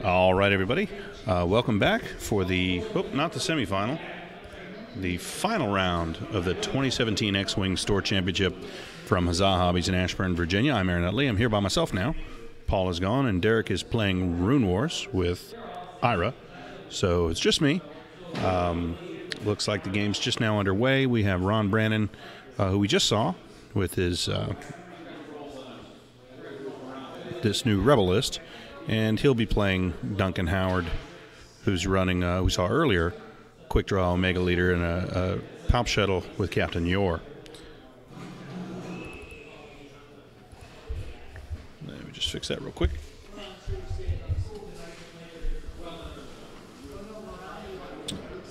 All right, everybody. Welcome back for the, not the semifinal, the final round of the 2017 X-Wing Store Championship from Huzzah Hobbies in Ashburn, Virginia. I'm Aaron Utley. I'm here by myself now. Paul is gone, and Derek is playing Rune Wars with Ira. So it's just me. Looks like the game's just now underway. We have Ron Brannan, who we just saw with his this new Rebel list. And he'll be playing Duncan Howard, who's running, we saw earlier, Quick Draw Omega Leader and a Palp Shuttle with Captain Yorr. Let me just fix that real quick.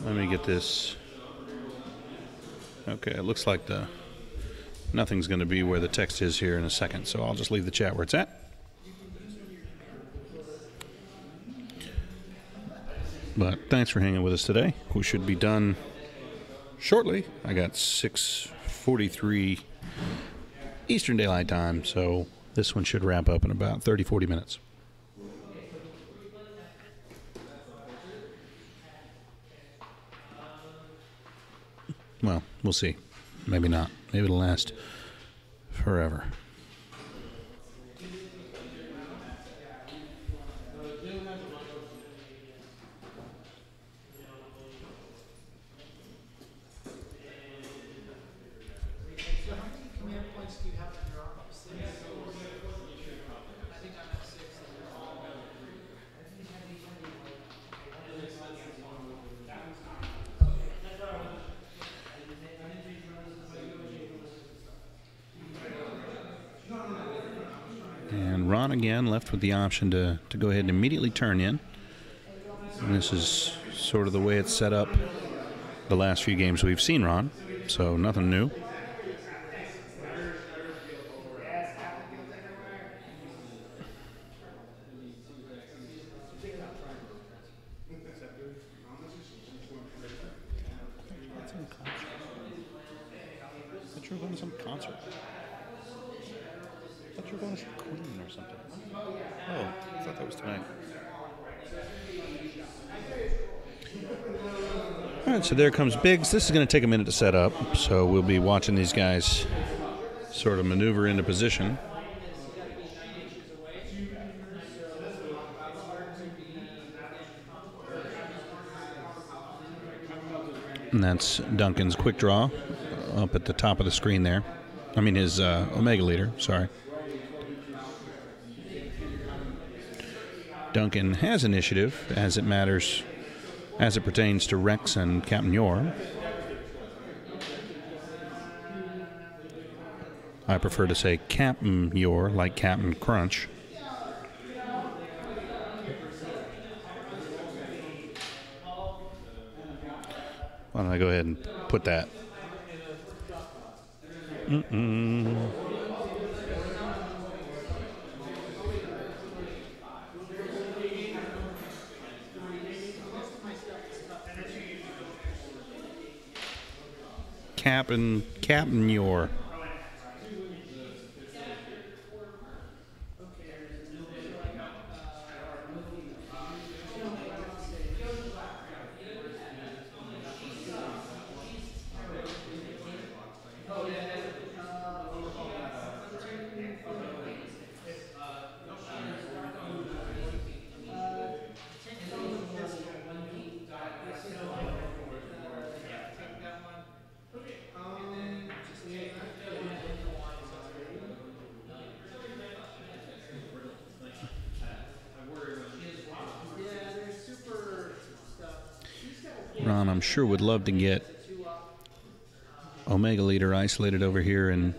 Let me get this. Okay, it looks like nothing's going to be where the text is here in a second, so I'll just leave the chat where it's at. But thanks for hanging with us today. We should be done shortly. I got 6:43 Eastern Daylight Time, so this one should wrap up in about 30-40 minutes. Well, we'll see. Maybe not. Maybe it'll last forever. And Ron again left with the option to go ahead and immediately turn in. And this is sort of the way it's set up the last few games we've seen Ron, so nothing new. You're going to some concert. I thought you were going to see Queen or something. Oh, I thought that was tonight. All right, so there comes Biggs. This is going to take a minute to set up, so we'll be watching these guys sort of maneuver into position. And that's Duncan's Quick Draw up at the top of the screen there. I mean his Omega Leader, sorry. Duncan has initiative as it matters, as it pertains to Rex and Captain Yorr. I prefer to say Captain Yorr, like Captain Crunch. Why don't I go ahead and put that? Captain Yorr. Ron, I'm sure, would love to get Omega Leader isolated over here and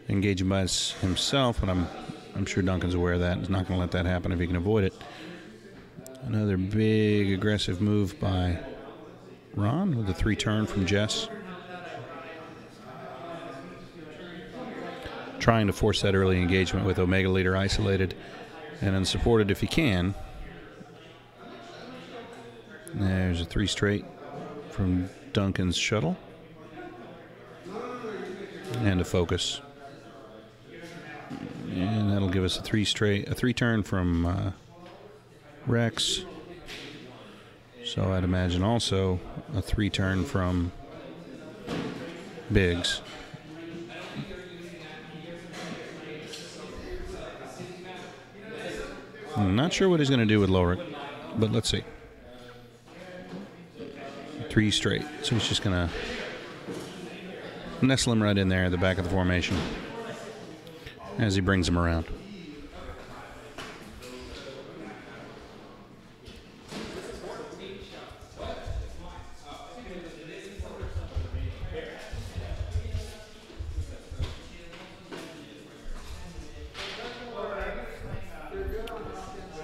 engage him by himself, but I'm sure Duncan's aware of that. He's not going to let that happen if he can avoid it. Another big aggressive move by Ron with a 3-turn from Jess. Trying to force that early engagement with Omega Leader isolated and unsupported if he can. There's a 3 straight from Duncan's shuttle. And a focus. And that'll give us a 3 turn from Rex. So I'd imagine also a 3-turn from Biggs. I'm not sure what he's going to do with Lorick, but let's see. 3 straight. So he's just going to nestle him right in there at the back of the formation as he brings him around.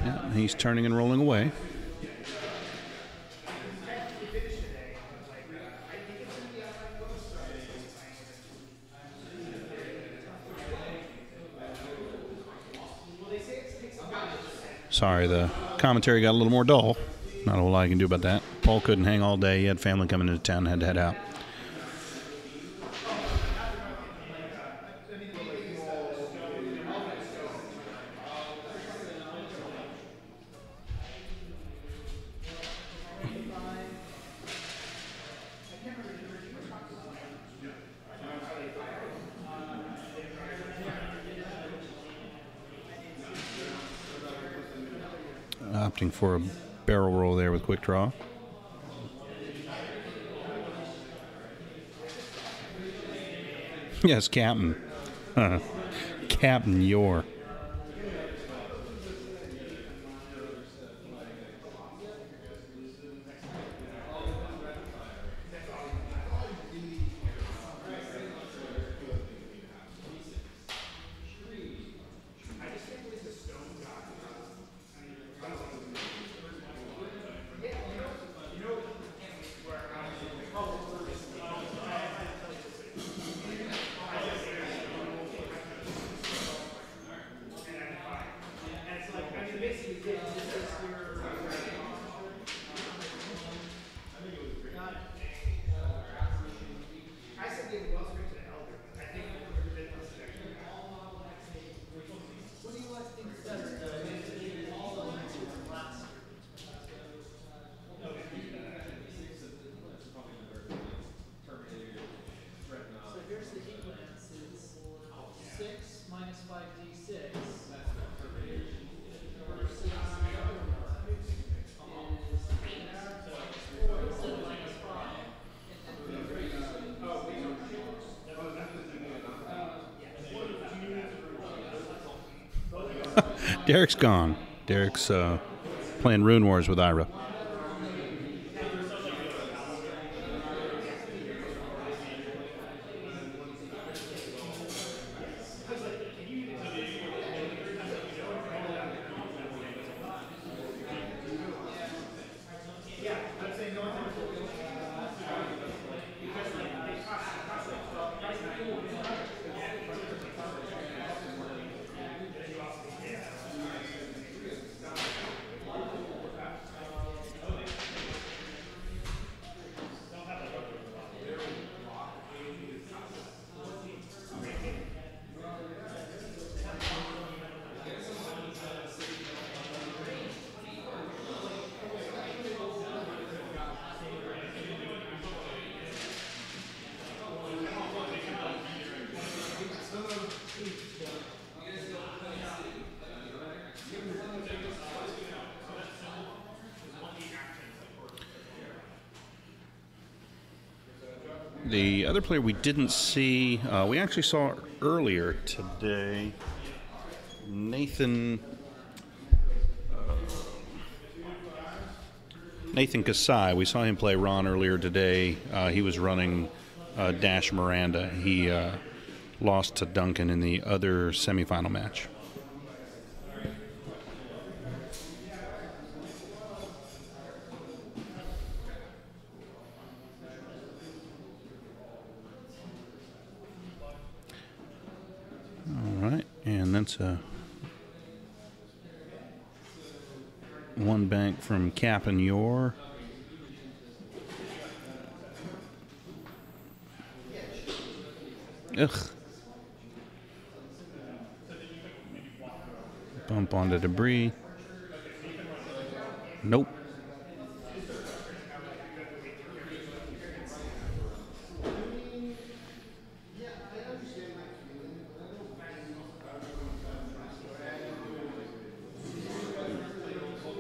Yeah, he's turning and rolling away. Sorry, the commentary got a little more dull. Not a whole lot I can do about that. Paul couldn't hang all day. He had family coming into town and had to head out. Opting for a barrel roll there with quick draw. Yes, Captain. Captain Yorr. Derek's gone. Derek's playing Rune Wars with Ira. The other player we didn't see, we actually saw earlier today, Nathan Kasai. We saw him play Ron earlier today. He was running Dash Miranda. He lost to Duncan in the other semifinal match. All right, and that's a one bank from Cap and Yorr. Ugh. Bump onto debris. Nope.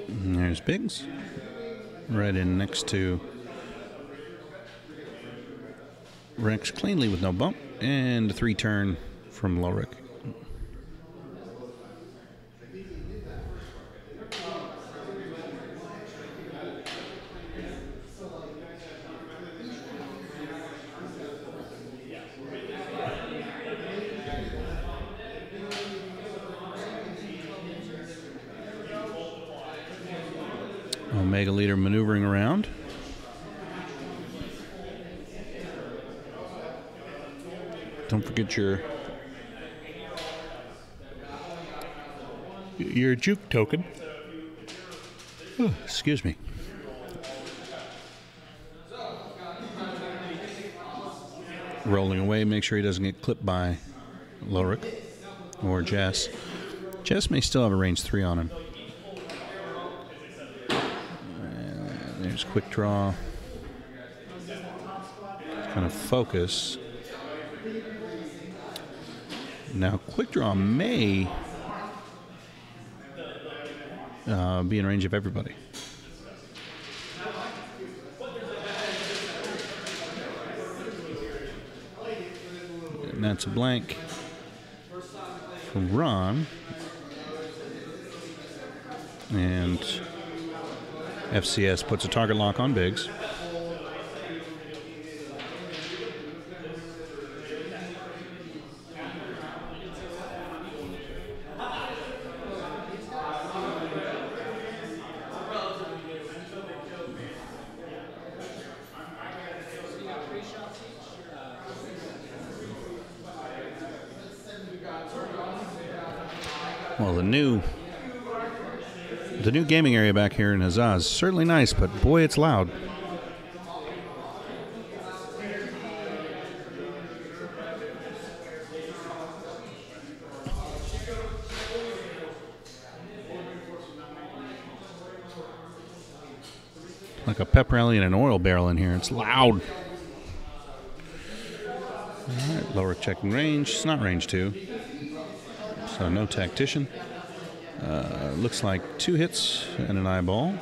And there's Biggs. Right in next to Rex cleanly with no bump. And a 3-turn from Lowrick. Omega leader maneuvering around. Don't forget your juke token. Oh, excuse me. Rolling away, make sure he doesn't get clipped by Lowrick or Jess. Jess may still have a range 3 on him. And there's quick draw. Kind of focus. Now, quick draw may be in range of everybody. And that's a blank from Ron. And FCS puts a target lock on Biggs. Well, the new gaming area back here in Huzzah is certainly nice, but boy, it's loud. Like a pep rally and an oil barrel in here. It's loud. All right, lower checking range. It's not range 2. So no tactician. Looks like 2 hits and an eyeball.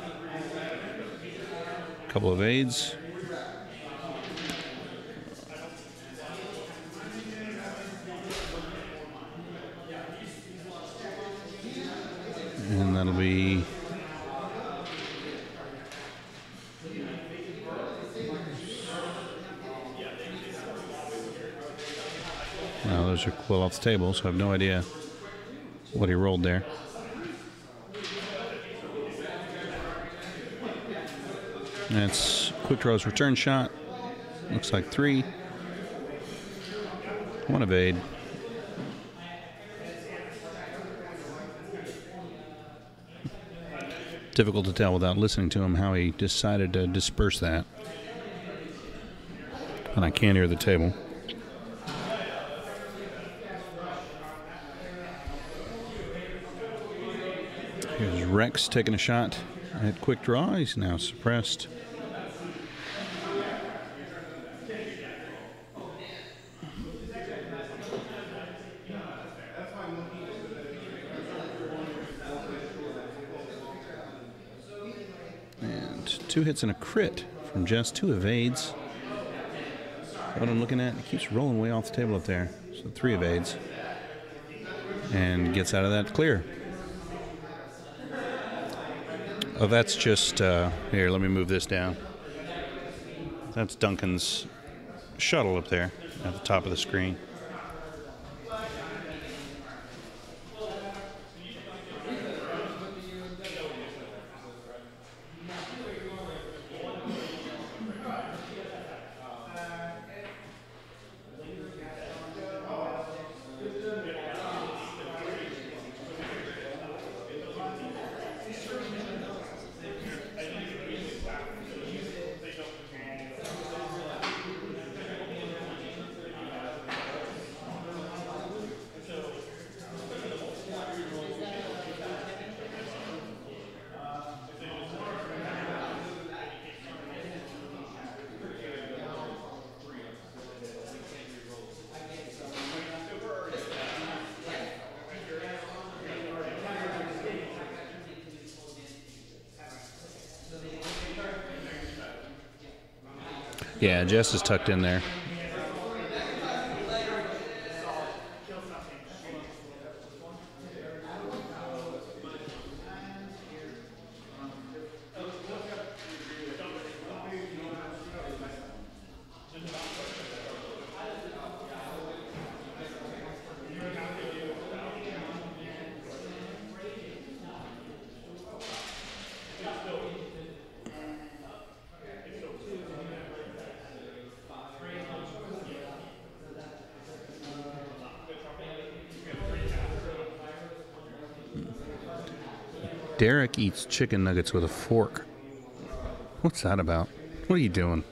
A couple of aids. And that'll be now those are well off the table, so I have no idea what he rolled there. That's quick draw's return shot. Looks like 3. 1 evade. Difficult to tell without listening to him how he decided to disperse that. And I can't hear the table. Here's Rex taking a shot at quick draw. He's now suppressed. And 2 hits and a crit from Jess. 2 evades. What I'm looking at, he keeps rolling way off the table up there. So 3 evades. And gets out of that clear. Oh, that's just, here, let me move this down. That's Duncan's shuttle up there at the top of the screen. Yeah, Jess is tucked in there. Derek eats chicken nuggets with a fork. What's that about? What are you doing?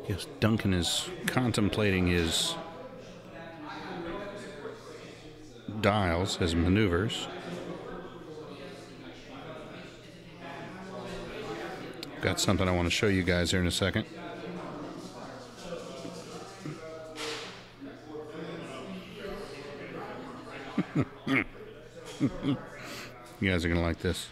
Yes, Duncan is contemplating his dials, his maneuvers. Got something I want to show you guys here in a second. You guys are going to like this.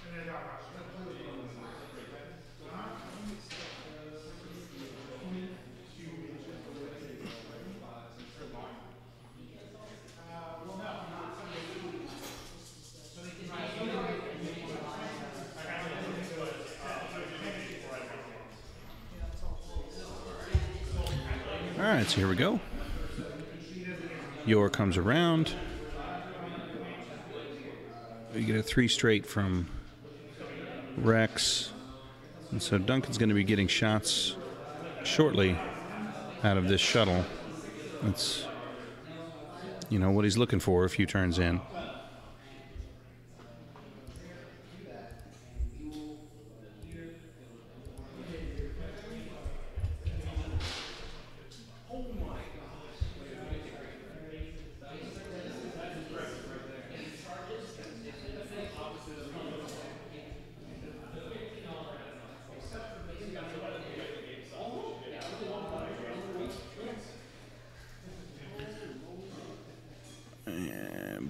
All right, so here we go. Yorr comes around. We get a 3 straight from Rex. And so Duncan's going to be getting shots shortly out of this shuttle. That's, you know, what he's looking for a few turns in.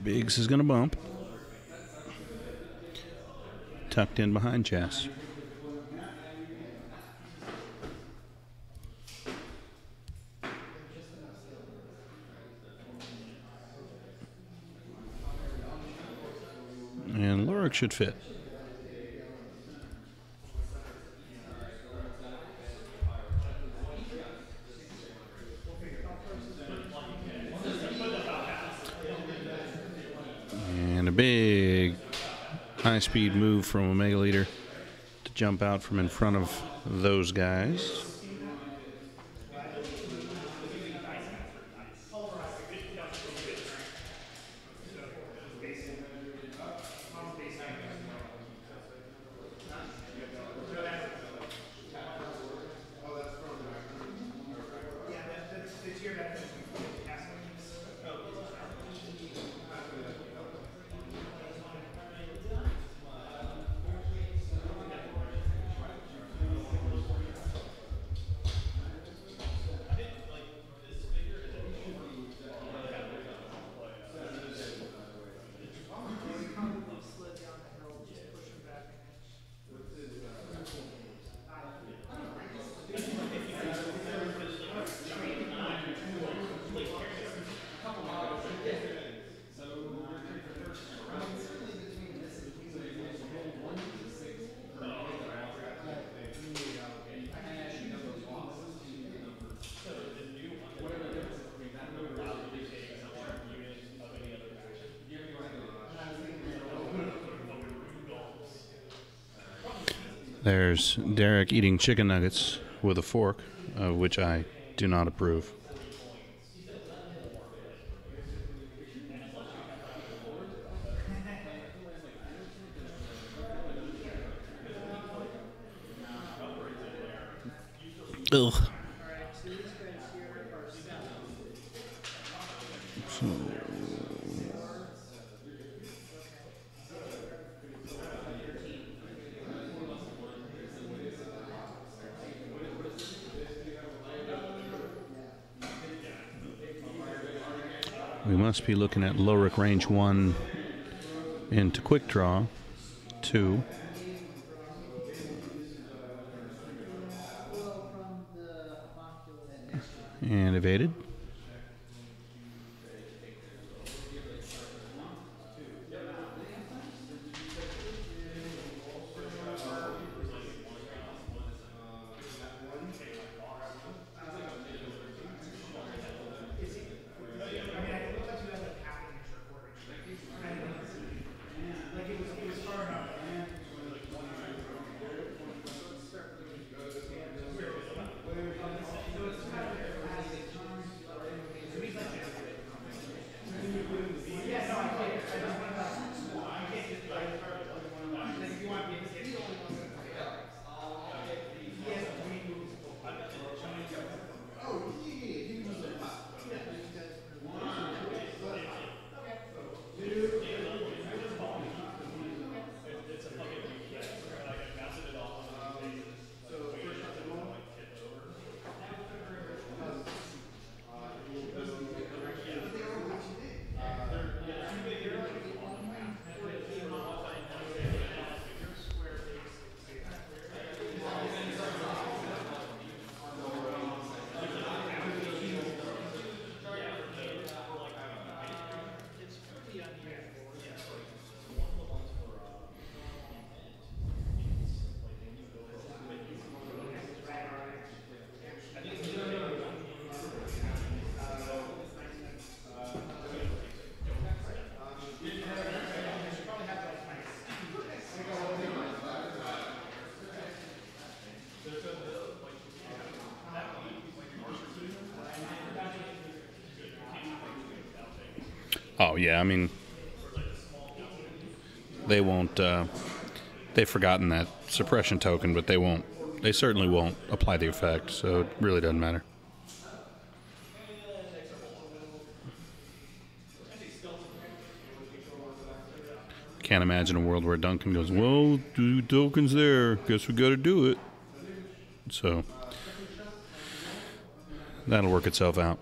Biggs is going to bump. Tucked in behind Jess. And Lorick should fit. And a big high-speed move from Omega Leader to jump out from in front of those guys. There's Derek eating chicken nuggets with a fork, which I do not approve. Ugh. So, we must be looking at Lowrick Range 1 into Quick Draw 2. And evaded. Oh, yeah, I mean, they won't, they've forgotten that suppression token, but they certainly won't apply the effect, so it really doesn't matter. Can't imagine a world where Duncan goes, well, the token's there, guess we gotta do it. So, that'll work itself out.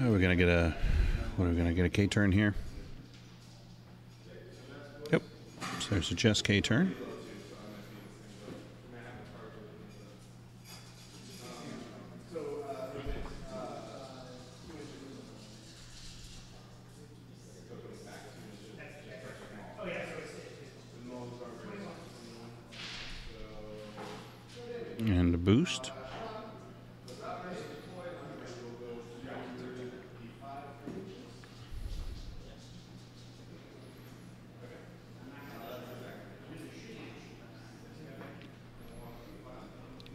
We're gonna get a, what are we gonna get, a K turn here? Yep. So there's a Jess K turn. And a boost.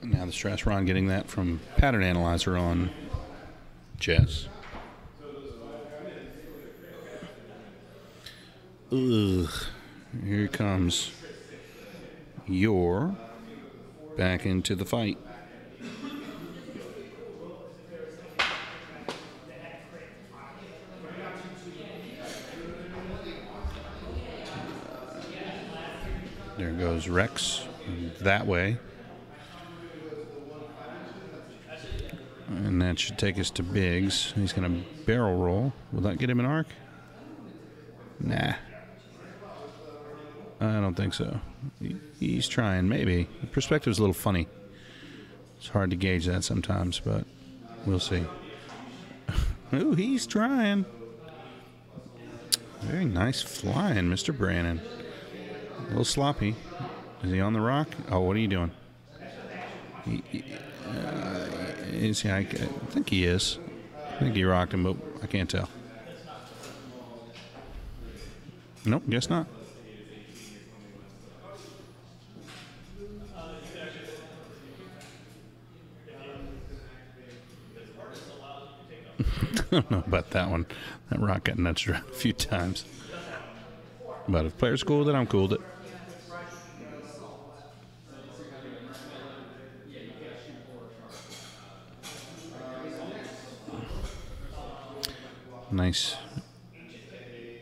Now the stress Ron getting that from Pattern Analyzer on Jess. Ugh. Here comes Yorr back into the fight. There goes Rex that way. And that should take us to Biggs. He's going to barrel roll. Will that get him an arc? Nah. I don't think so. He's trying, maybe. The perspective's a little funny. It's hard to gauge that sometimes, but we'll see. Ooh, he's trying. Very nice flying, Mr. Brannan. A little sloppy. Is he on the rock? Oh, what are you doing? Is he, I think he is. I think he rocked him, but I can't tell. Nope, guess not. I don't know about that one. That rock got nudged around a few times. But if players cool with it, I'm cool with it. Nice,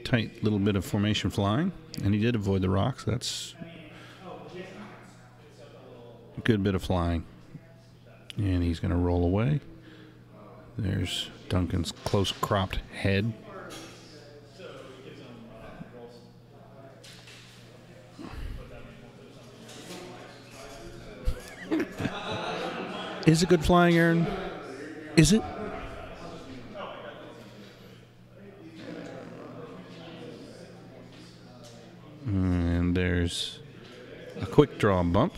tight little bit of formation flying. And he did avoid the rocks. That's a good bit of flying. And he's going to roll away. There's Duncan's close cropped head. Is it good flying, Aaron? Is it? And there's a quick draw bump.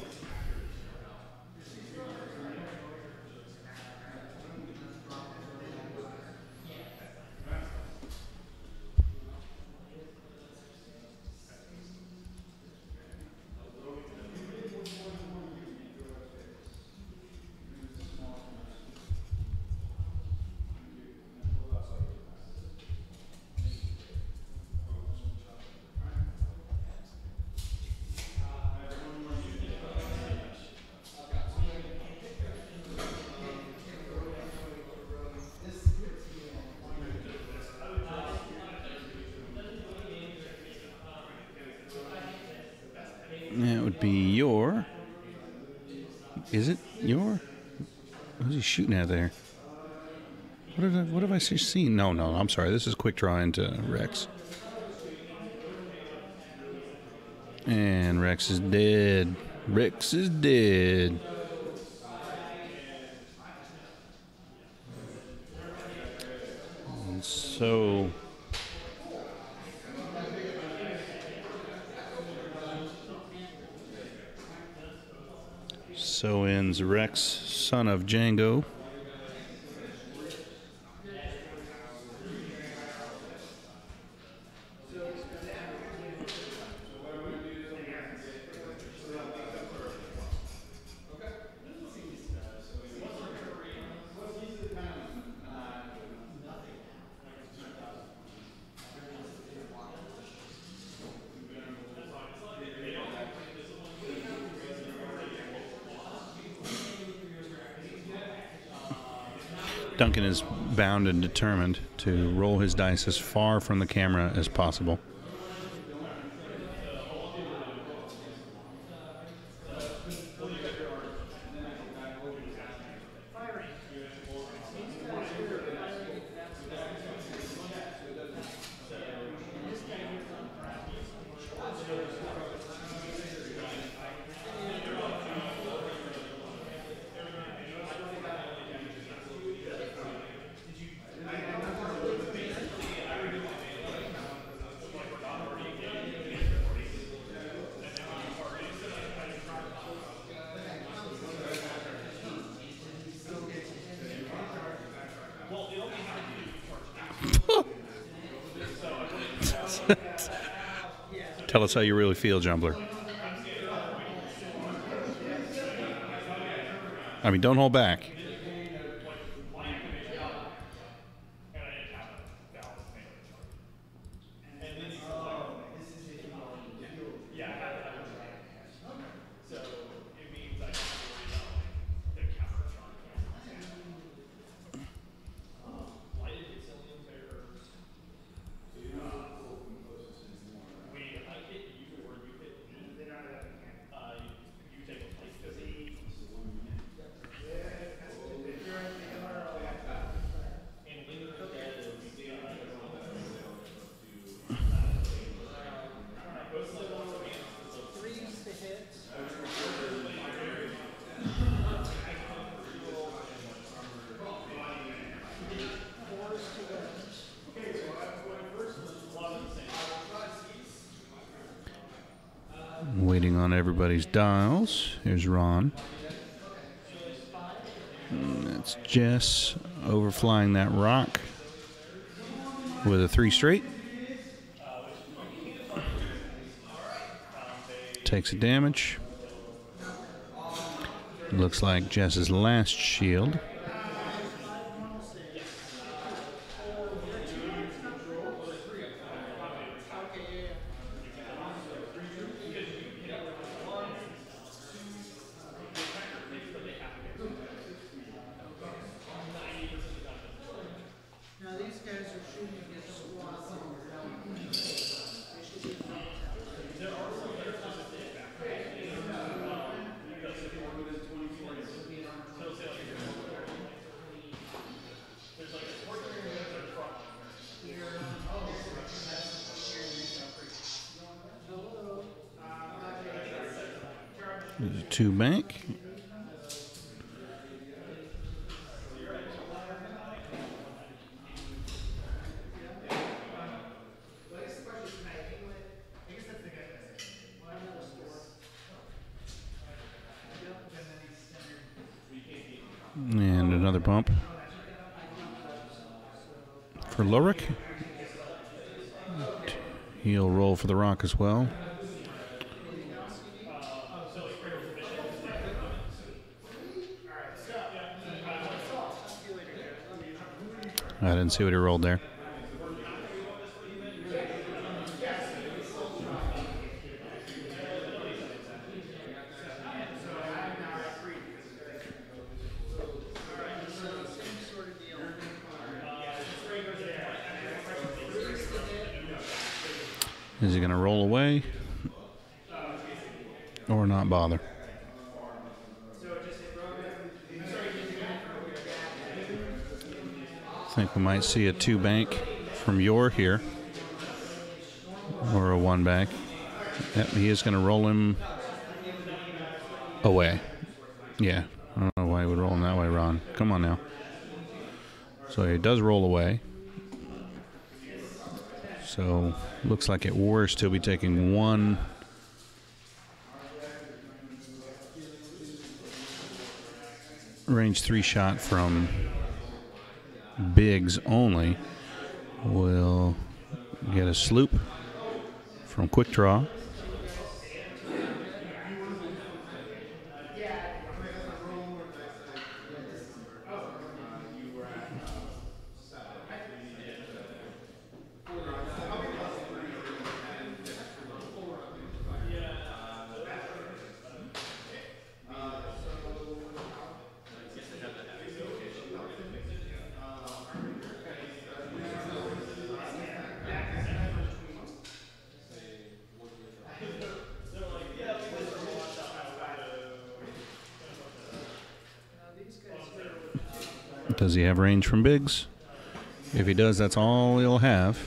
That would be Yorr. Is it Yorr? Who's he shooting at there? What have I seen? No, I'm sorry. This is quick draw into Rex. And Rex is dead. Rex is dead. And so ends Rex, son of Django. Duncan is bound and determined to roll his dice as far from the camera as possible. Tell us how you really feel, Jumbler. I mean, don't hold back. Focusing on everybody's dials. Here's Ron. And that's Jess overflying that rock with a 3 straight. Takes a damage. Looks like Jess's last shield. There's a 2 bank. And another bump for Lorick. He'll roll for the rock as well. I didn't see what he rolled there. Is he going to roll away or not bother? I think we might see a 2 bank from Yorr here, or a 1 bank. Yep, he is going to roll him away. Yeah, I don't know why he would roll him that way, Ron. Come on now. So he does roll away. So looks like at worst he'll be taking 1 range 3 shot from Biggs only. Will get a sloop from Quick Draw. Does he have range from Biggs? If he does, that's all he'll have.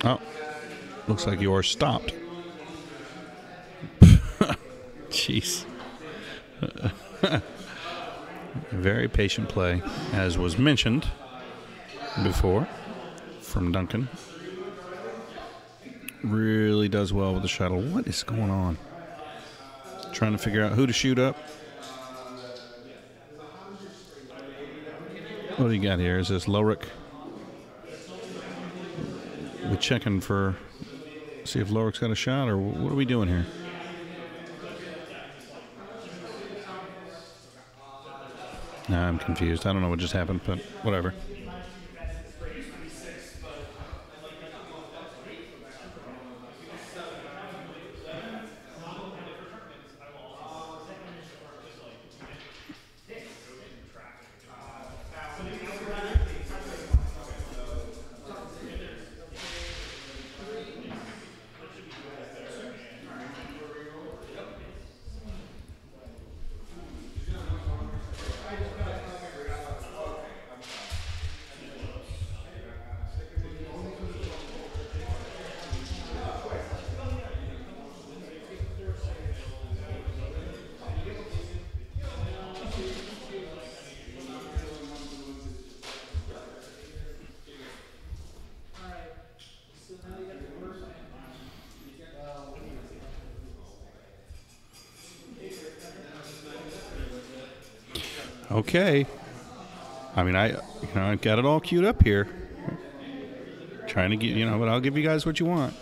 Oh, looks like yours stopped. Jeez. Very patient play, as was mentioned before from Duncan. Really does well with the shuttle. What is going on? Trying to figure out who to shoot up. What do you got here? Is this Lorick? We checking for, see if Lorick's got a shot, or what are we doing here? Nah, I'm confused. I don't know what just happened, but whatever. Okay. I mean, I've got it all queued up here. Trying to get, but I'll give you guys what you want.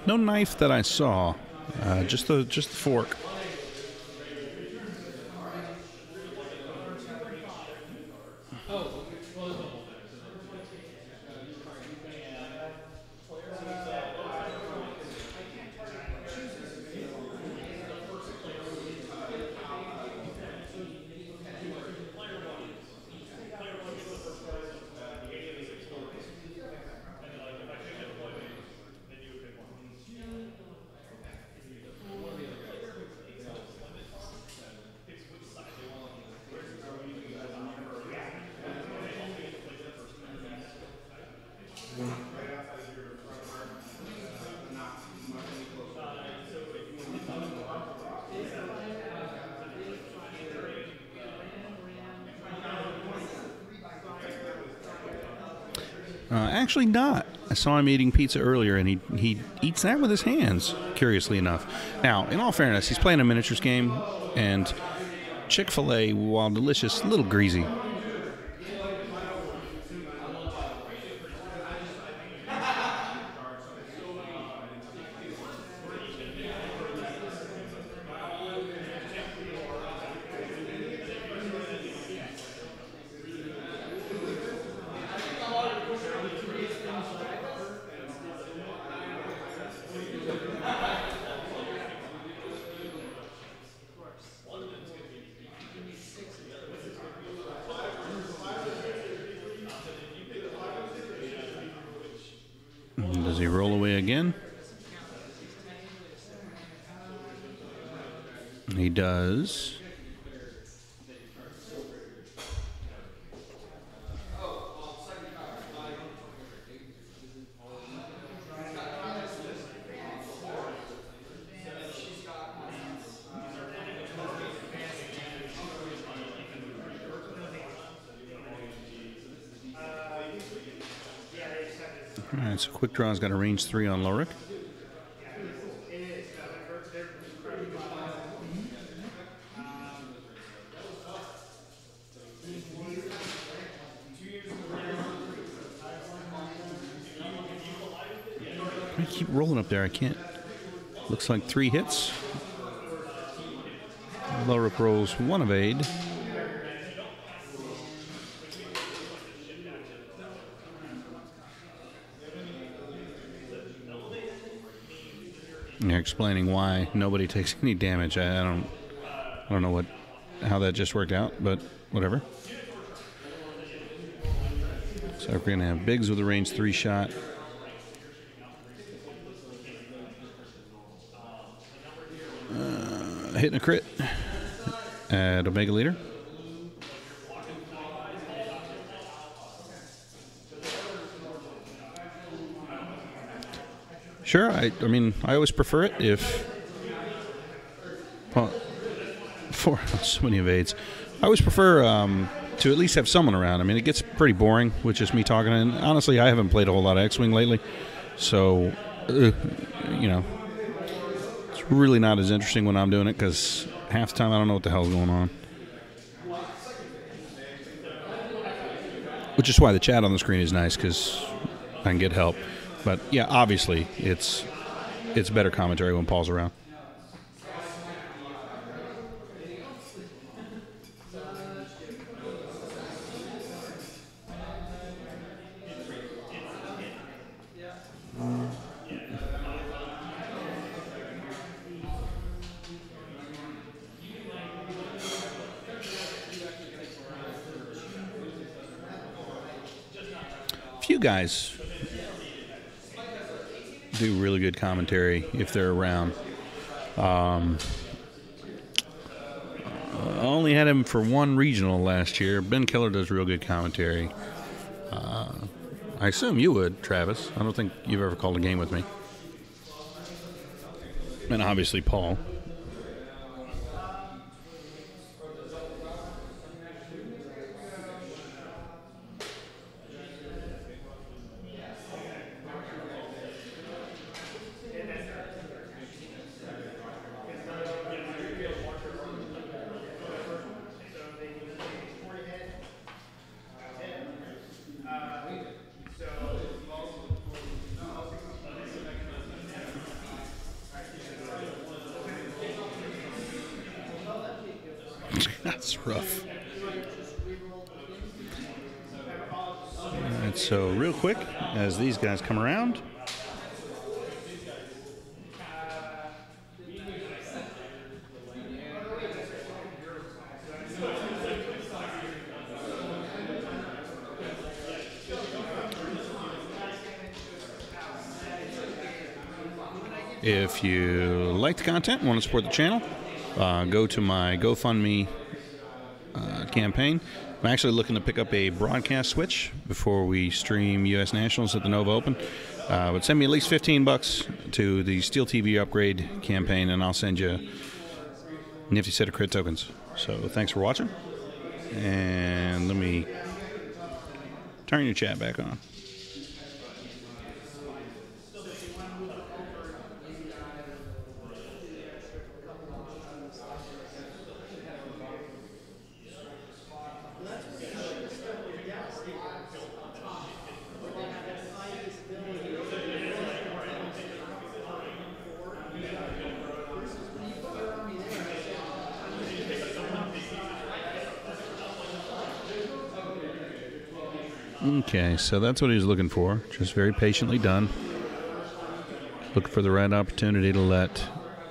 No knife that I saw. Just the fork. Actually not. I saw him eating pizza earlier, and he eats that with his hands, curiously enough. Now, in all fairness, he's playing a miniatures game, and Chick-fil-A, while delicious, a little greasy. Does he roll away again? He does. All right, so Quick Draw's got a range 3 on Lorik. I keep rolling up there. I can't. Looks like 3 hits. Lorik rolls 1 evade. You're explaining why nobody takes any damage. I don't know how that just worked out, but whatever. So we're gonna have Biggs with a range 3 shot. Hitting a crit at Omega Leader. Sure, I mean, I always prefer it if, well, for so many evades, I always prefer to at least have someone around. I mean, it gets pretty boring with just me talking, and honestly, I haven't played a whole lot of X-Wing lately, so, it's really not as interesting when I'm doing it, because half the time I don't know what the hell's going on. Which is why the chat on the screen is nice, because I can get help. But yeah, obviously, it's better commentary when Paul's around. few guys do really good commentary if they're around. I only had him for one regional last year. Ben Keller does real good commentary. I assume you would, Travis. I don't think you've ever called a game with me. And obviously Paul. That's rough. All right, so real quick, as these guys come around, if you like the content and want to support the channel, go to my GoFundMe campaign. I'm actually looking to pick up a broadcast switch before we stream U.S. Nationals at the Nova Open. But send me at least $15 to the Steel TV upgrade campaign, and I'll send you a nifty set of crit tokens. So thanks for watching, and let me turn your chat back on. Okay, so that's what he was looking for. Just very patiently done. Looking for the right opportunity to let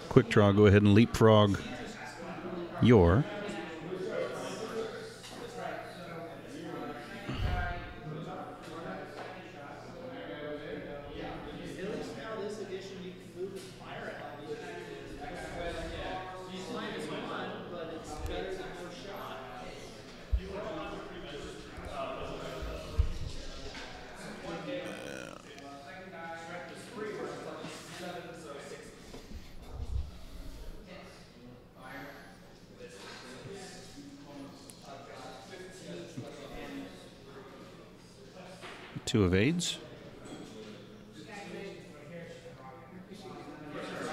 Quick Draw go ahead and leapfrog Yorr. Two evades.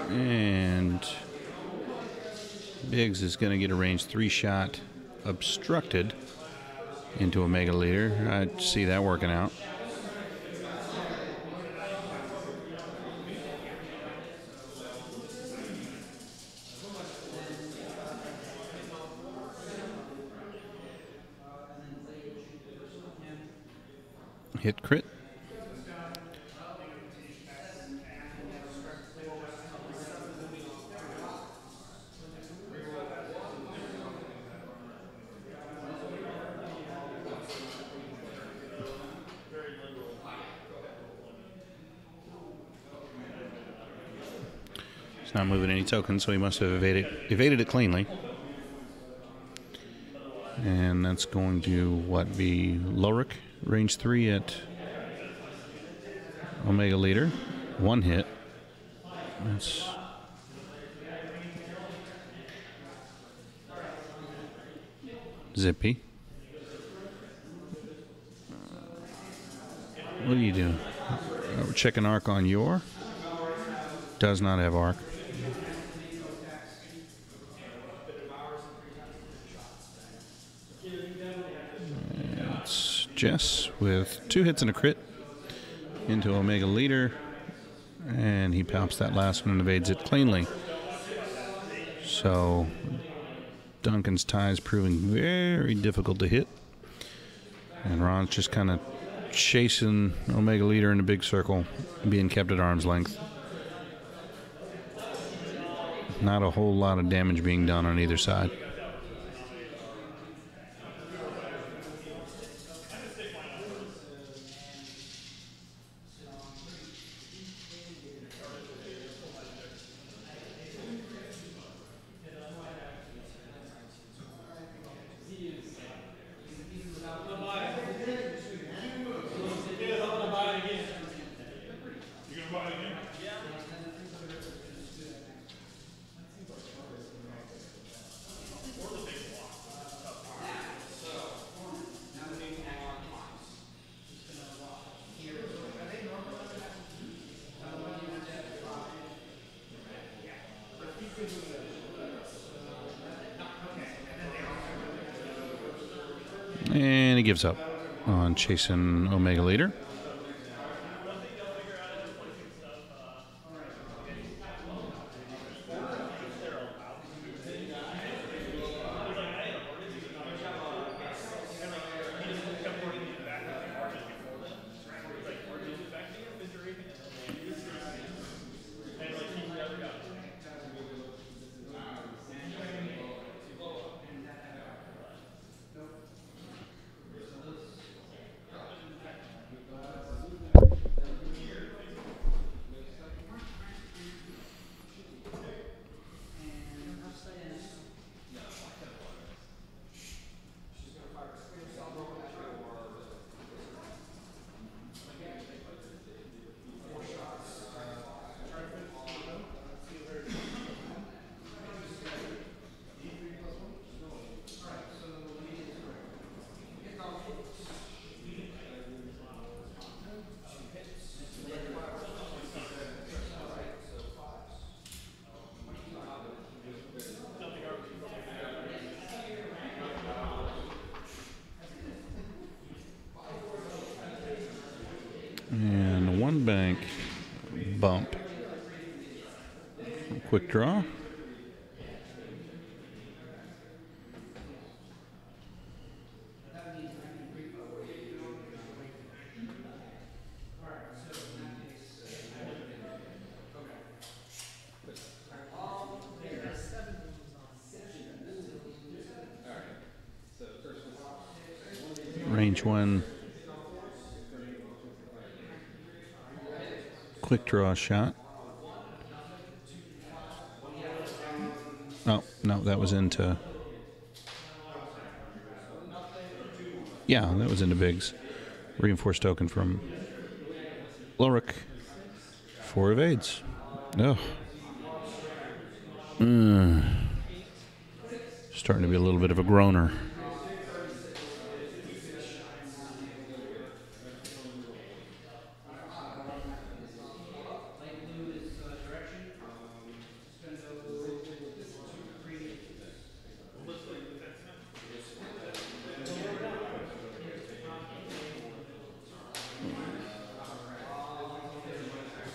And Biggs is going to get a range 3-shot obstructed into a mega leader. I see that working out. Hit crit. He's not moving any tokens, so he must have evaded it cleanly. And that's going to, what, be Lorick, range 3 at Omega Leader. One hit. That's zippy. What do you do? We're checking arc on Yorr. Does not have arc. It's Jess with 2 hits and a crit into Omega Leader, and he pops that last one and evades it cleanly. So Duncan's tie is proving very difficult to hit, and Ron's just kind of chasing Omega Leader in a big circle, being kept at arm's length. Not a whole lot of damage being done on either side. And he gives up on chasing Omega Leader. And a one bank bump. Quick draw. Range one. Quick draw shot. Oh, no, that was into... Yeah, that was into bigs. Reinforced token from Lorick. 4 evades. Oh. Starting to be a little bit of a groaner.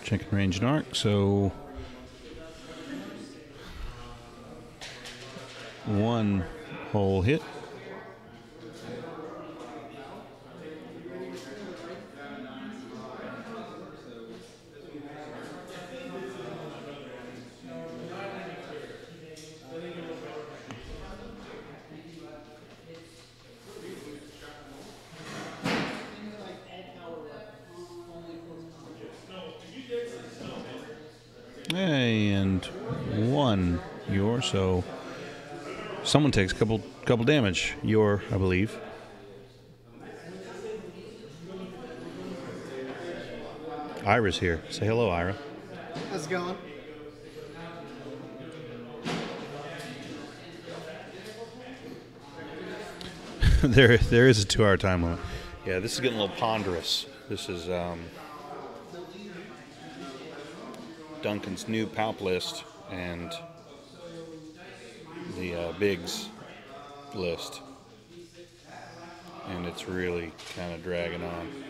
Checking range and arc, so one hole hit. And one Yorr, so someone takes a couple damage. Yorr, I believe. Ira's here. Say hello, Ira. How's it going? There is a 2-hour time limit. Yeah, this is getting a little ponderous. This is Duncan's new Palp list and the Bigs list, and it's really kind of dragging on.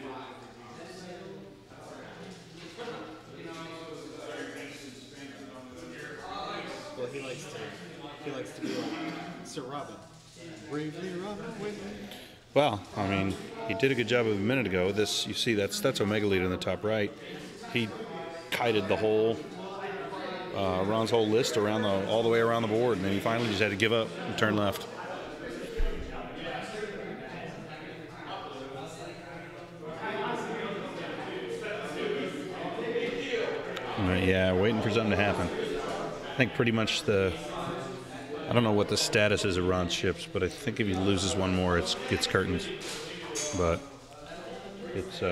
Well, he likes to be like Sir Robin. Bravely Robin. Well, I mean, he did a good job of a minute ago. This, you see, that's Omega Leader in the top right. He kited the whole Ron's whole list around all the way around the board, and then he finally just had to give up and turn left. Yeah, waiting for something to happen. I think pretty much I don't know what the status is of Ron's ships, but I think if he loses one more, it's curtains. But it's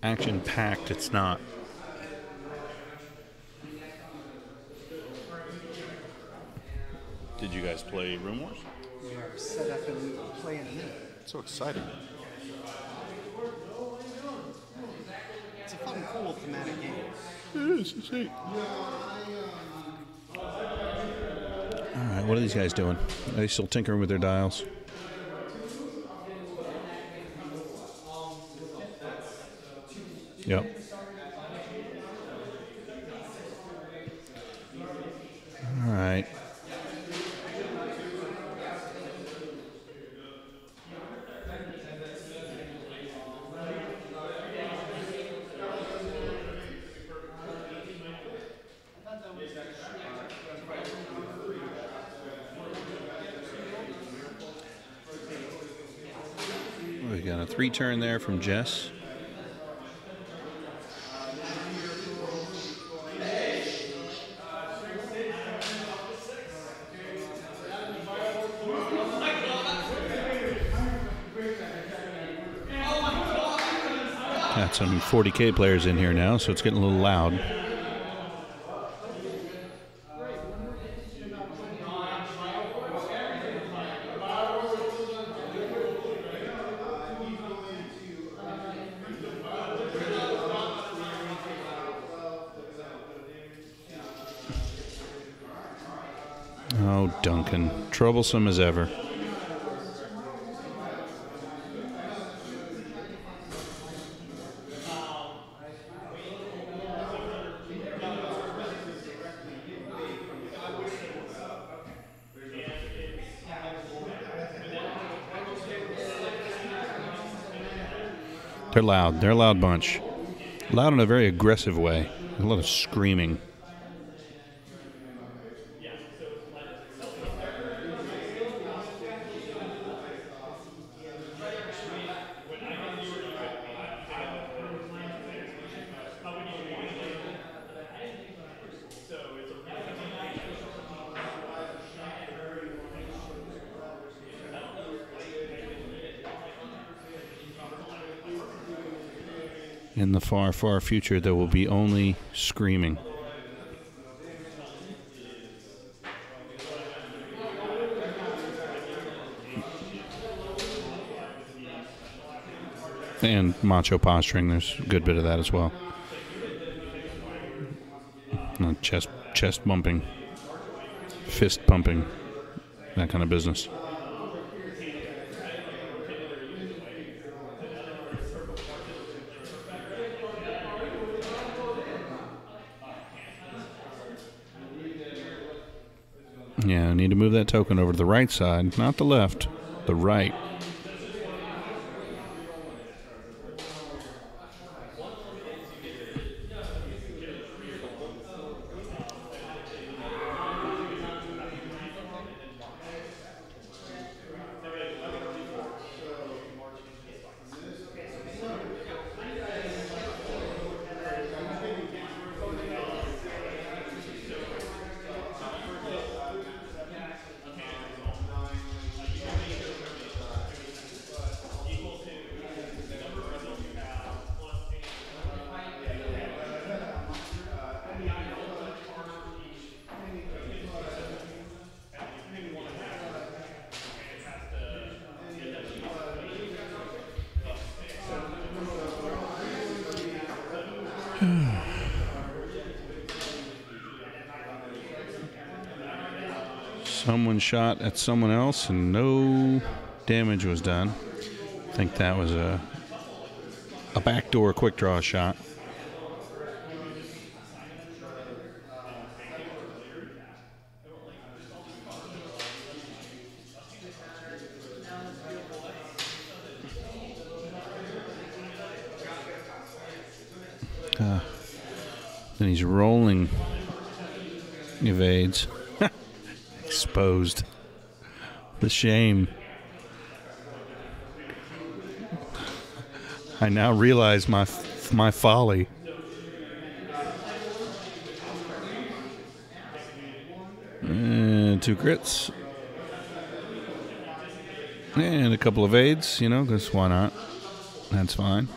action-packed. It's not. Did you guys play Room Wars? We are set up and we will play in a minute. So exciting. It's a fun, cool, thematic game. It is, you see. All right, What are these guys doing? Are they still tinkering with their dials? Yep. All right. We got a 3-turn there from Jess. Got some 40K players in here now, so it's getting a little loud. Oh, Duncan. Troublesome as ever. They're loud. They're a loud bunch. Loud in a very aggressive way. A lot of screaming. In the far, far future, there will be only screaming. And macho posturing, there's a good bit of that as well. Chest bumping, fist pumping, that kind of business. Yeah, I need to move that token over to the right side, not the left, the right. Someone shot at someone else and no damage was done. I think that was a backdoor quick draw shot. Then he's rolling. Evades. Exposed. The shame. I now realize my folly. And 2 crits. And a couple of aids, you know, because why not? That's fine.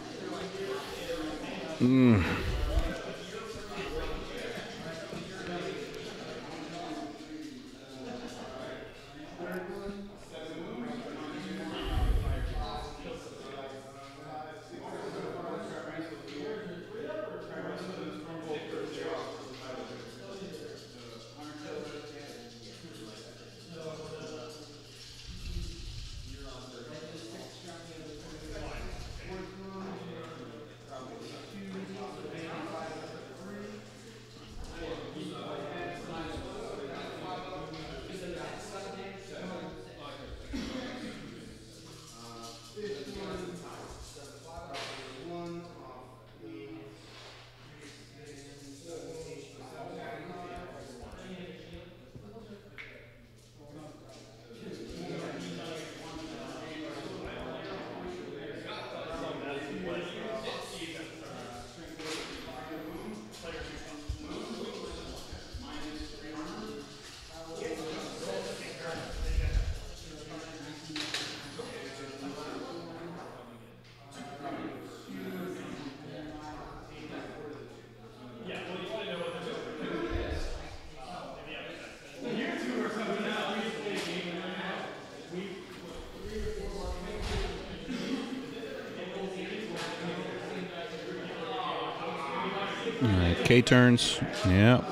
K turns. Yeah.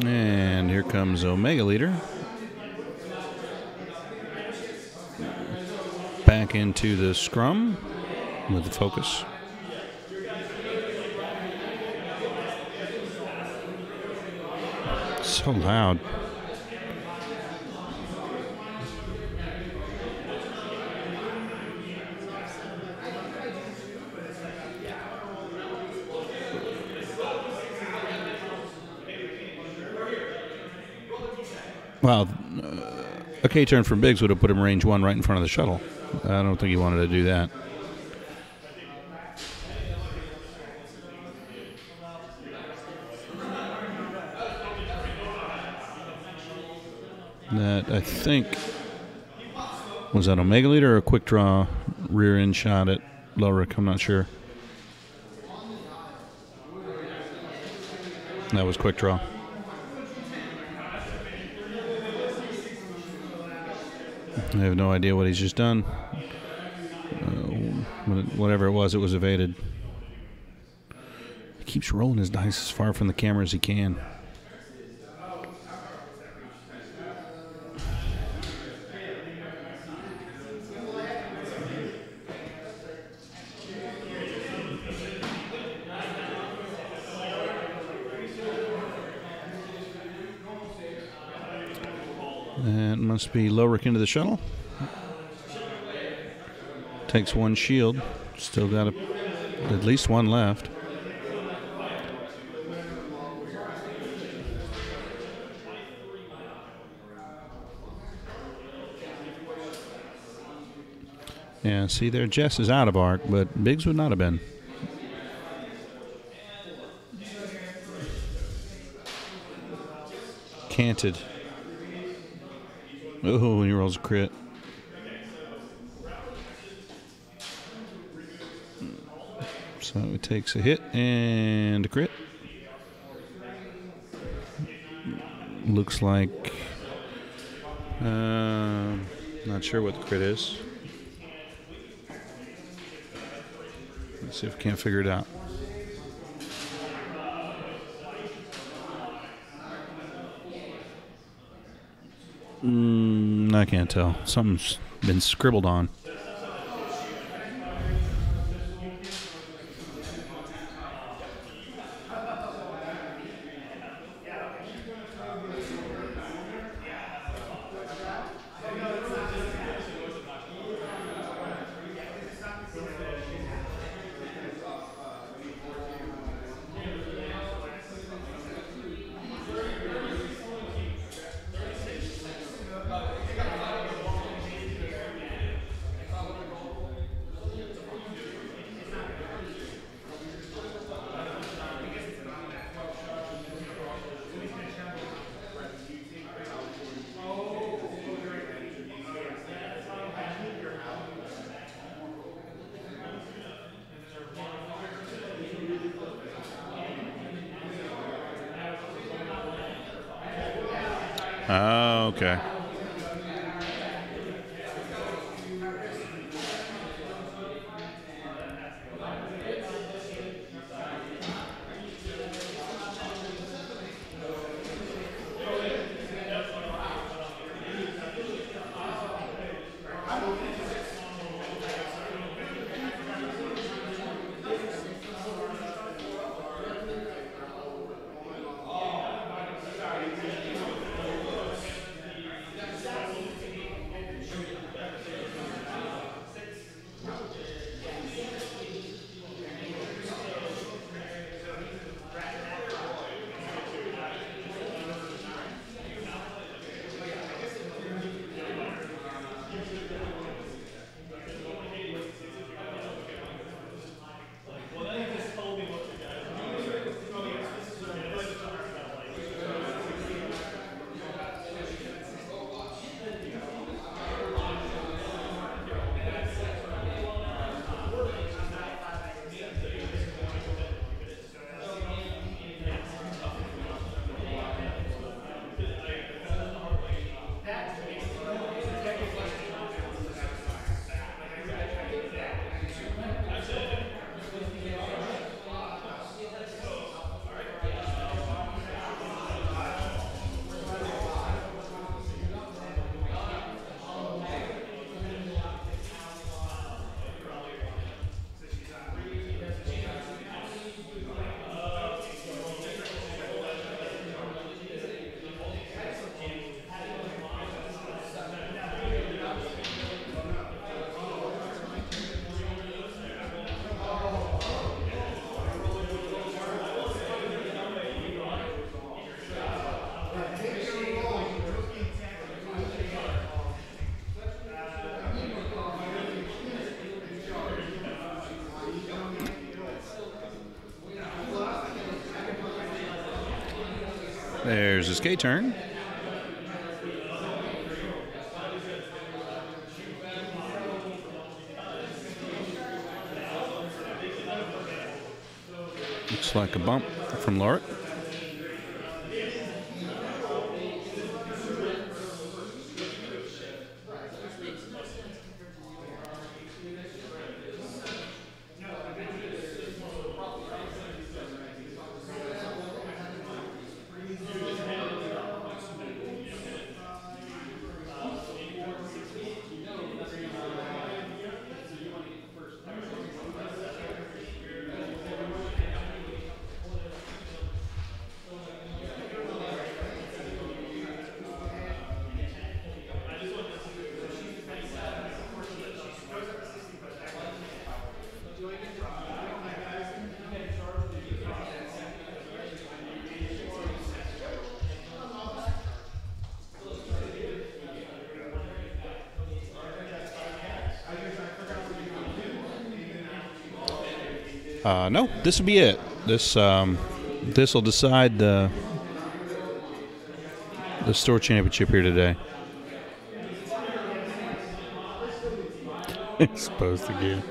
And here comes Omega Leader. Back into the scrum with the focus. So loud. Wow, a K turn from Biggs would have put him range 1 right in front of the shuttle. I don't think he wanted to do that. That, I think, was that Omega Leader or a quick draw rear end shot at Lowrick? I'm not sure. That was quick draw. I have no idea what he's just done. Whatever it was evaded. He keeps rolling his dice as far from the camera as he can. That must be Lowrick into the shuttle. Takes one shield. Still got at least one left. Yeah, see there, Jess is out of arc, but Biggs would not have been. Canted. Oh, he rolls a crit. So it takes a hit and a crit. Looks like... not sure what the crit is. Let's see if we can't figure it out. I can't tell. Something's been scribbled on. Oh, okay. There's his K-turn. Looks like a bump from Lorick. No, this will be it. This will decide the store championship here today. Exposed again.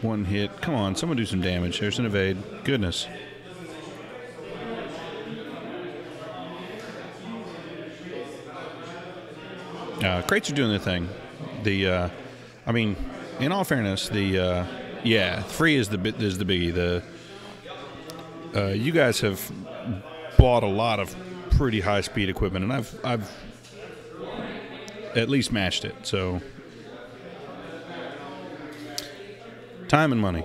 One hit. Come on, someone do some damage. There's an evade. Goodness. Crates are doing their thing. I mean, in all fairness, free is the biggie. You guys have bought a lot of pretty high speed equipment, and I've at least matched it. So. Time and money.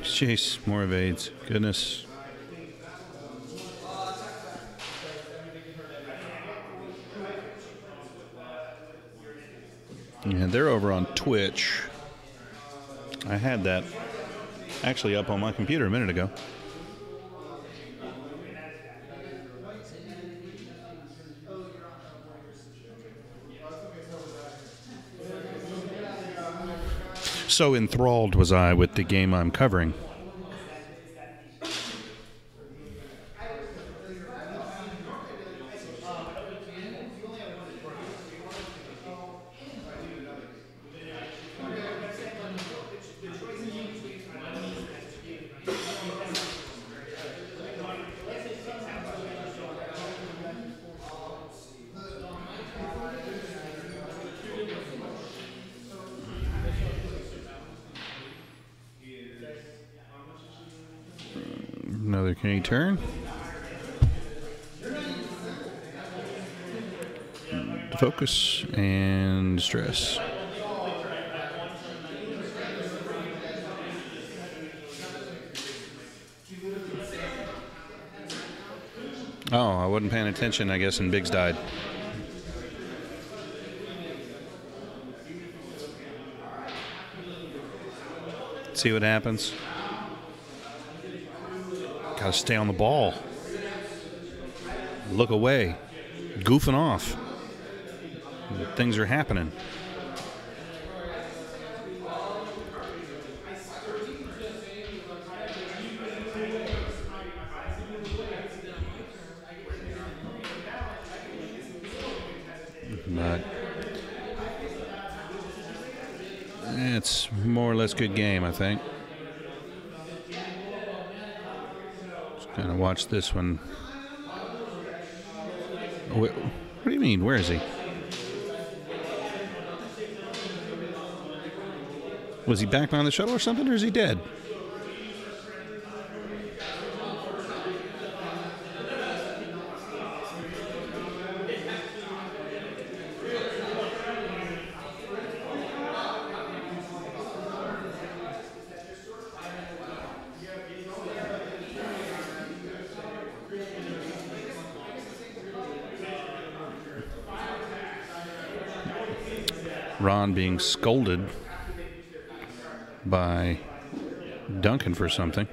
Chase, more evades. Goodness. Yeah, they're over on Twitch. I had that actually up on my computer a minute ago. So enthralled was I with the game I'm covering. Another K-turn. Focus and stress. Oh, I wasn't paying attention, I guess, and Biggs died. See what happens. Gotta stay on the ball. Look away. Goofing off. Things are happening. But that's more or less good game, I think. Just gonna watch this one. What do you mean? Where is he? Was he back behind the shuttle or something, or is he dead? Ron being scolded by Duncan for something.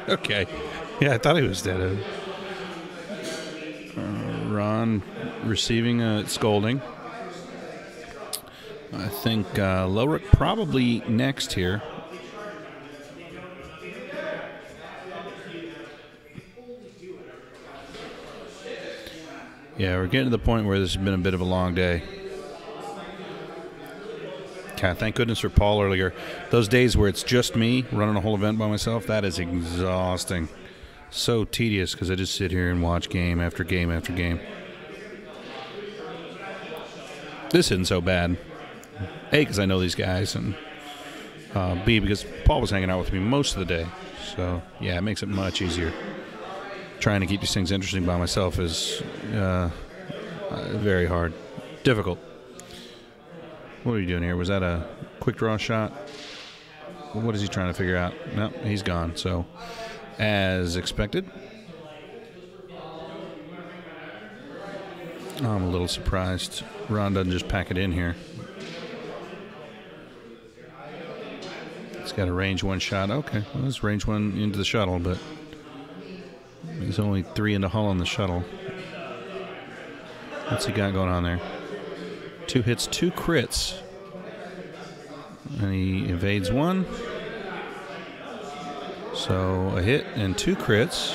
Okay. Yeah, I thought he was dead. Ron receiving a scolding. I think Lowrick probably next here. Yeah, we're getting to the point where this has been a bit of a long day. God, thank goodness for Paul earlier. Those days where it's just me running a whole event by myself, that is exhausting. So tedious because I just sit here and watch game after game after game. This isn't so bad. A, because I know these guys, and B, because Paul was hanging out with me most of the day. So, yeah, it makes it much easier. Trying to keep these things interesting by myself is very hard. Difficult. What are you doing here? Was that a quick draw shot? What is he trying to figure out? No, he's gone. So, as expected. I'm a little surprised Ron doesn't just pack it in here. He's got a range one shot. Okay, well, let's range one into the shuttle, but he's only 3 into hull on the shuttle. What's he got going on there? 2 hits, 2 crits. And he evades 1. So a hit and 2 crits.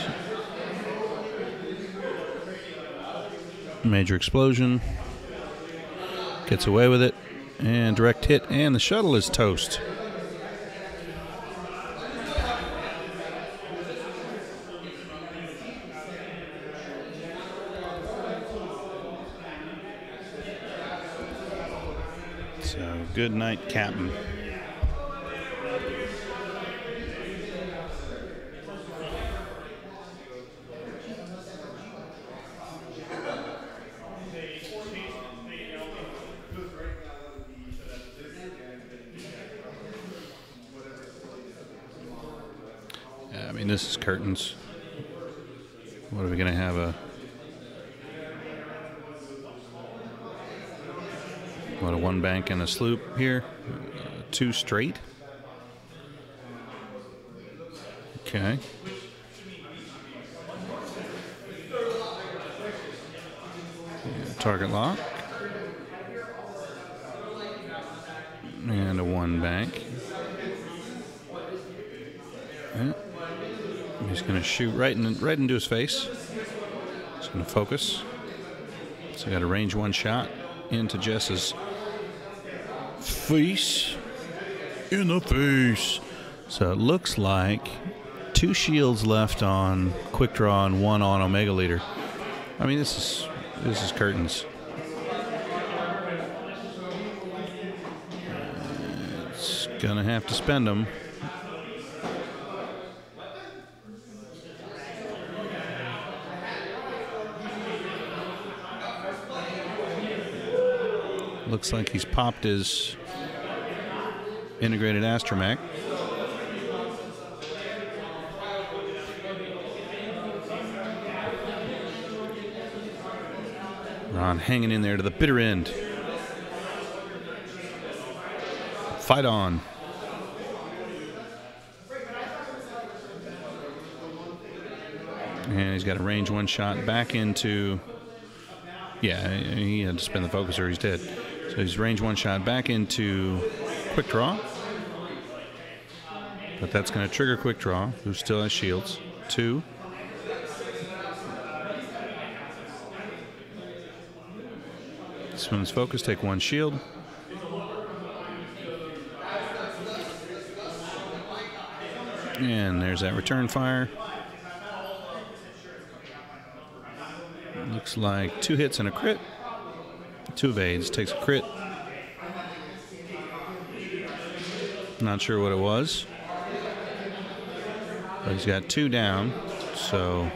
Major explosion. Gets away with it. And direct hit, and the shuttle is toast. So, good night, Captain. Yeah, I mean, this is curtains. What are we going to have? What, a 1 bank and a sloop here? 2 straight? Okay. Yeah, target lock. And a 1 bank. Yeah. He's going to shoot right into his face. He's going to focus. So got a range 1 shot into Jess's face. In the face. So it looks like 2 shields left on quick draw and 1 on Omega Leader. I mean, this is curtains. It's gonna have to spend them. Looks like he's popped his integrated astromech. Ron hanging in there to the bitter end. Fight on. And he's got a range 1 shot back into... Yeah, he had to spin the focus or he's dead. So he's range 1 shot back into quick draw. But that's going to trigger quick draw, who still has shields. 2. Swim's focus, take 1 shield. And there's that return fire. Looks like 2 hits and a crit. 2 evades, takes a crit. Not sure what it was. But he's got 2 down, so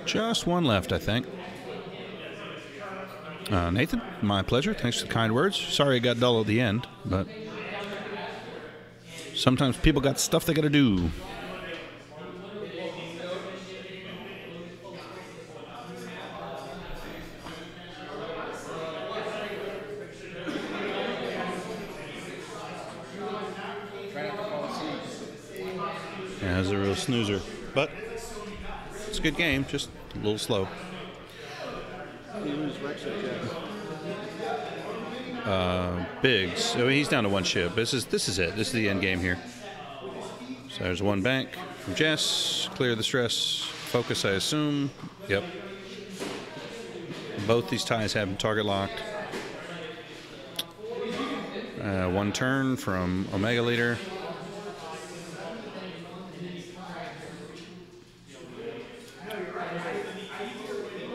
just 1 left, I think. Nathan, my pleasure. Thanks for the kind words. Sorry it got dull at the end, but sometimes people got stuff they got to do. Yeah, that's a real snoozer, but it's a good game, just a little slow. Biggs. So he's down to 1 ship. This is it. This is the end game here. So there's 1 bank from Jess. Clear the stress. Focus, I assume. Yep. Both these ties have target locked. 1 turn from Omega Leader.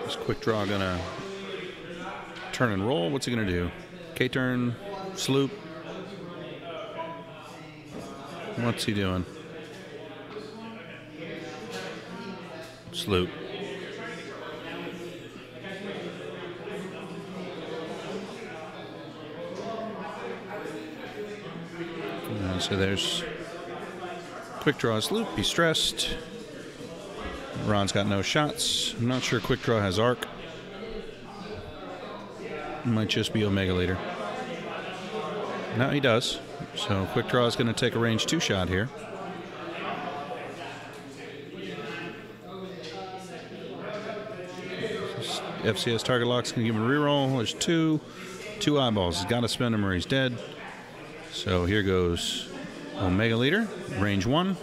This quick draw gonna turn and roll. What's he gonna do? K-turn, sloop. What's he doing? Sloop. So there's quick draw sloop. He's stressed. Ron's got no shots. I'm not sure quick draw has arc. Might just be Omega Leader. No, he does. So quick draw is going to take a range 2 shot here. FCS target lock's going to give him a reroll. There's 2 eyeballs. He's got to spend them or he's dead. So here goes Omega Leader, range 1.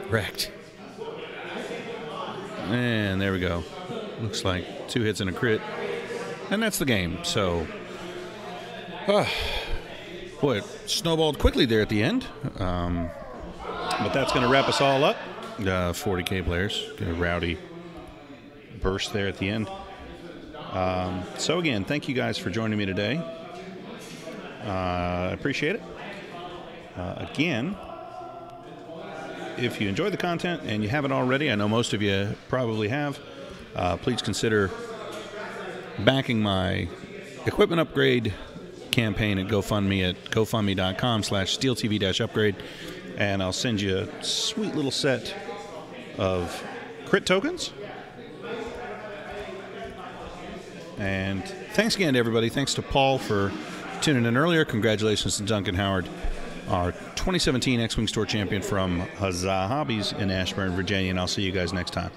Wrecked. And there we go. Looks like 2 hits and a crit. And that's the game. So, boy, it snowballed quickly there at the end. But that's going to wrap us all up. 40K players. Get a rowdy burst there at the end. So, again, thank you guys for joining me today. I appreciate it. Again, if you enjoy the content and you haven't already, I know most of you probably have, please consider backing my equipment upgrade campaign at GoFundMe at gofundme.com/SteelTV-upgrade, and I'll send you a sweet little set of crit tokens. And thanks again to everybody. Thanks to Paul for tuning in earlier. Congratulations to Duncan Howard, our 2017 X-Wing Store champion from Huzzah Hobbies in Ashburn, Virginia, and I'll see you guys next time.